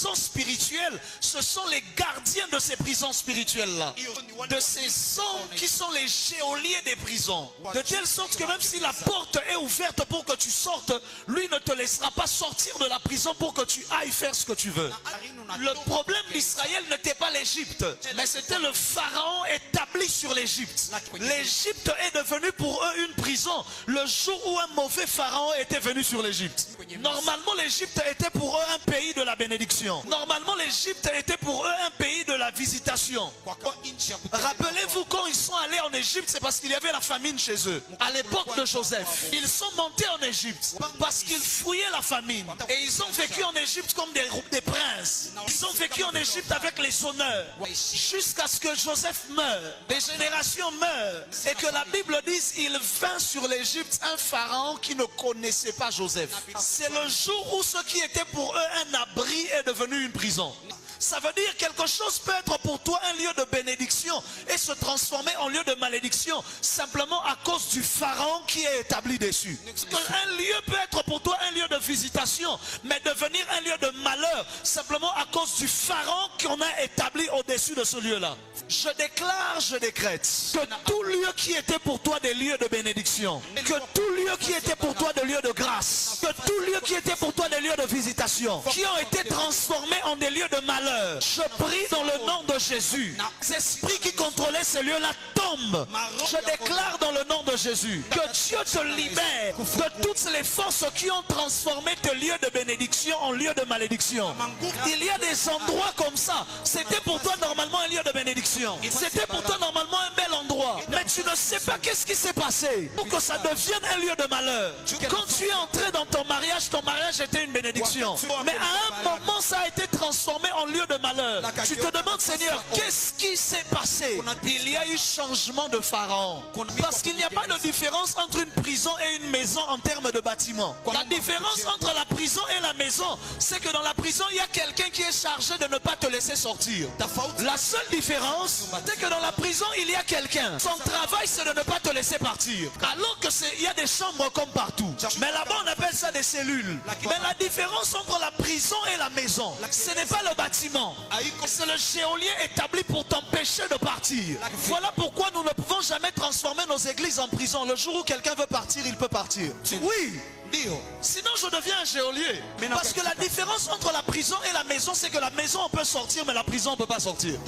prisons spirituelles, ce sont les gardiens de ces prisons spirituelles-là. De ces hommes qui sont les geôliers des prisons. De telle sorte que même si la porte est ouverte pour que tu sortes, lui ne te laissera pas sortir de la prison pour que tu ailles faire ce que tu veux. Le problème d'Israël n'était pas l'Égypte, mais c'était le pharaon établi sur l'Égypte. L'Égypte est devenue pour eux une prison le jour où un mauvais pharaon était venu sur l'Égypte. Normalement, l'Égypte était pour eux un pays de la bénédiction. Normalement, l'Égypte était pour eux un pays de la visitation. Rappelez-vous, quand ils sont allés en Égypte, c'est parce qu'il y avait la famine chez eux. À l'époque de Joseph, ils sont montés en Égypte parce qu'ils fouillaient la famine. Et ils ont vécu en Égypte comme des princes. Ils ont vécu en Égypte avec les honneurs. Jusqu'à ce que Joseph meure, des générations meurent. Et que la Bible dise, il vint sur l'Égypte un pharaon qui ne connaissait pas Joseph. C'est le jour où ce qui était pour eux un abri est devenu une prison. Ça veut dire quelque chose peut être pour toi un lieu de bénédiction et se transformer en lieu de malédiction simplement à cause du pharaon qui est établi dessus. Un lieu peut être pour toi un lieu de visitation, mais devenir un lieu de malheur simplement à cause du pharaon qu'on a établi au-dessus de ce lieu-là. Je déclare, je décrète que tout lieu qui était pour toi des lieux de bénédiction, que tout lieu qui était pour toi des lieux de grâce, que tout lieu qui était pour toi des lieux de visitation, qui ont été transformés en des lieux de malheur, je prie dans le nom de Jésus. Les esprits qui contrôlaient ces lieux-là tombent. Je déclare dans le nom de Jésus que Dieu te libère de toutes les forces qui ont transformé tes lieux de bénédiction en lieux de malédiction. Il y a des endroits comme ça. C'était pour toi normalement un lieu de bénédiction. C'était pour toi normalement un bel endroit. Mais tu ne sais pas qu'est-ce qui s'est passé pour que ça devienne un lieu de malheur. Quand tu es entré dans ton mariage était une bénédiction. Mais à un moment, ça a été transformé en lieu de malheur. Tu te demandes, Seigneur, qu'est-ce qui s'est passé? Il y a eu changement de pharaon. Parce qu'il n'y a pas de différence entre une prison et une maison en termes de bâtiment. La différence entre la prison et la maison, c'est que dans la prison, il y a quelqu'un qui est chargé de ne pas te laisser sortir. La seule différence, c'est que dans la prison, il y a quelqu'un. Son travail, c'est de ne pas te laisser partir. Alors que il y a des chambres comme partout. Mais là-bas, on appelle ça des cellules. Mais la différence entre la prison et la maison, ce n'est pas le bâtiment. C'est le geôlier établi pour t'empêcher de partir. Voilà pourquoi nous ne pouvons jamais transformer nos églises en prison. Le jour où quelqu'un veut partir, il peut partir. Oui. Sinon je deviens un geôlier. Parce que la différence entre la prison et la maison, c'est que la maison on peut sortir, mais la prison on ne peut pas sortir.